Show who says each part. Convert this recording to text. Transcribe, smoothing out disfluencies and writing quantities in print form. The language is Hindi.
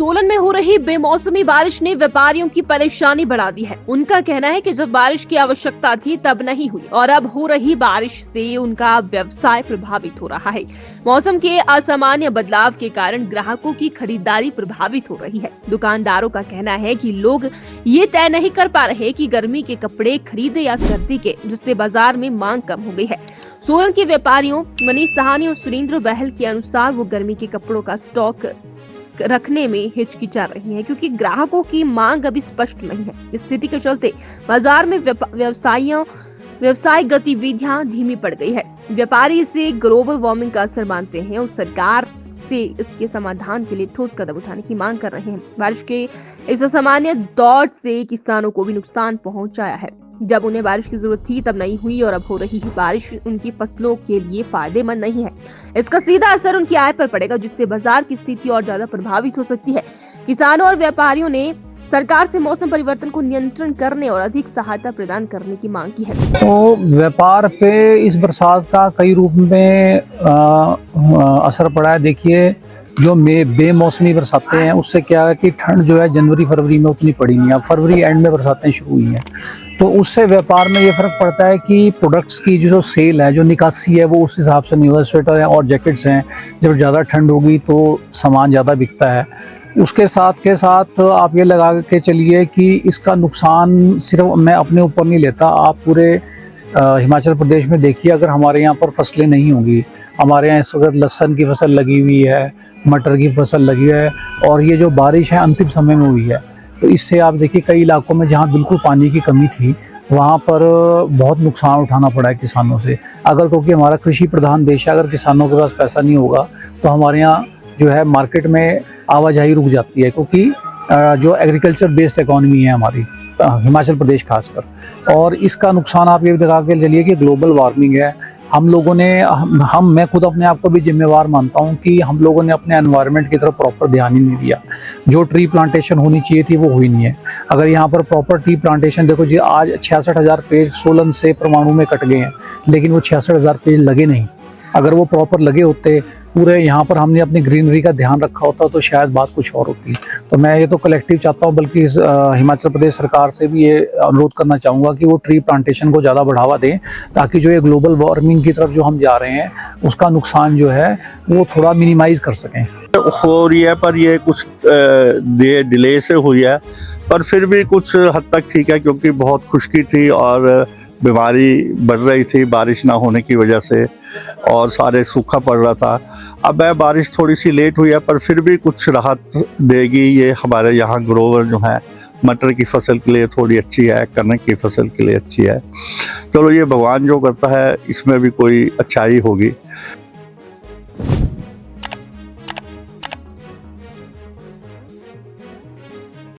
Speaker 1: सोलन में हो रही बेमौसमी बारिश ने व्यापारियों की परेशानी बढ़ा दी है। उनका कहना है कि जब बारिश की आवश्यकता थी तब नहीं हुई और अब हो रही बारिश से उनका व्यवसाय प्रभावित हो रहा है। मौसम के असामान्य बदलाव के कारण ग्राहकों की खरीदारी प्रभावित हो रही है। दुकानदारों का कहना है कि लोग ये तय नहीं कर पा रहे कि गर्मी के कपड़े खरीदे या सर्दी के, जिससे बाजार में मांग कम हो गई है। सोलन के व्यापारियों मनीष सहानी और सुरेंद्र बहल के अनुसार वो गर्मी के कपड़ों का स्टॉक रखने में हिचकिचा रही है क्योंकि ग्राहकों की मांग अभी स्पष्ट नहीं है। इस स्थिति के चलते बाजार में व्यवसायिक गतिविधियां धीमी पड़ गई है। व्यापारी इसे ग्लोबल वार्मिंग का असर मानते हैं और सरकार से इसके समाधान के लिए ठोस कदम उठाने की मांग कर रहे हैं। बारिश के इस असामान्य दौर से किसानों को भी नुकसान पहुंचाया है। जब उन्हें बारिश की जरूरत थी तब नहीं हुई और अब हो रही बारिश उनकी फसलों के लिए फायदेमंद नहीं है। इसका सीधा असर उनकी आय पर पड़ेगा, जिससे बाजार की स्थिति और ज्यादा प्रभावित हो सकती है। किसानों और व्यापारियों ने सरकार से मौसम परिवर्तन को नियंत्रण करने और अधिक सहायता प्रदान करने की मांग की है।
Speaker 2: तो व्यापार पे इस बरसात का कई रूप में असर पड़ा है। देखिए, जो बेमौसमी बरसातें हैं उससे क्या है कि ठंड जो है जनवरी फरवरी में उतनी पड़ी नहीं है। फरवरी एंड में बरसातें शुरू हुई हैं, तो उससे व्यापार में ये फर्क पड़ता है कि प्रोडक्ट्स की जो सेल है, जो निकासी है, वो उस हिसाब से नहीं होगा। स्वेटर है और जैकेट्स हैं, जब ज़्यादा ठंड होगी तो सामान ज़्यादा बिकता है। उसके साथ के साथ आप ये लगा के चलिए कि इसका नुकसान सिर्फ मैं अपने ऊपर नहीं लेता। आप पूरे हिमाचल प्रदेश में देखिए, अगर हमारे यहाँ पर फसलें नहीं होंगी, हमारे यहाँ इस वक्त लहसुन की फसल लगी हुई है, मटर की फसल लगी है, और ये जो बारिश है अंतिम समय में हुई है, तो इससे आप देखिए कई इलाकों में जहाँ बिल्कुल पानी की कमी थी वहाँ पर बहुत नुकसान उठाना पड़ा है किसानों से। अगर क्योंकि हमारा कृषि प्रधान देश है, अगर किसानों के पास पैसा नहीं होगा तो हमारे यहाँ जो है मार्केट में आवाजाही रुक जाती है, क्योंकि जो एग्रीकल्चर बेस्ड इकॉनमी है हमारी हिमाचल प्रदेश खासकर। और इसका नुकसान आप ये दिखा के चलिए कि ग्लोबल वार्मिंग है। हम लोगों ने मैं खुद अपने आप को भी जिम्मेवार मानता हूँ कि हम लोगों ने अपने एनवायरनमेंट की तरफ प्रॉपर ध्यान ही नहीं दिया। जो ट्री प्लांटेशन होनी चाहिए थी वो हुई नहीं है। अगर यहाँ पर प्रॉपर ट्री प्लांटेशन, देखो जी, आज 66,000 पेड़ सोलन से परमाणु में कट गए हैं, लेकिन वो 66,000 पेड़ लगे नहीं। अगर वो प्रॉपर लगे होते, पूरे यहाँ पर हमने अपनी ग्रीनरी का ध्यान रखा होता, तो शायद बात कुछ और होती। तो मैं ये तो कलेक्टिव चाहता हूँ, बल्कि हिमाचल प्रदेश सरकार से भी ये अनुरोध करना चाहूँगा कि वो ट्री प्लांटेशन को ज़्यादा बढ़ावा दें, ताकि जो ये ग्लोबल वार्मिंग की तरफ जो हम जा रहे हैं उसका नुकसान जो है वो थोड़ा मिनिमाइज कर सकें।
Speaker 3: हो रही है, पर ये कुछ डिले से हुई है, पर फिर भी कुछ हद तक ठीक है, क्योंकि बहुत खुश्की थी और बीमारी बढ़ रही थी बारिश ना होने की वजह से, और सारे सूखा पड़ रहा था। अब है बारिश थोड़ी सी लेट हुई है, पर फिर भी कुछ राहत देगी। ये हमारे यहाँ ग्रोवर जो है मटर की फसल के लिए थोड़ी अच्छी है, कनक की फसल के लिए अच्छी है। चलो, ये भगवान जो करता है इसमें भी कोई अच्छाई होगी।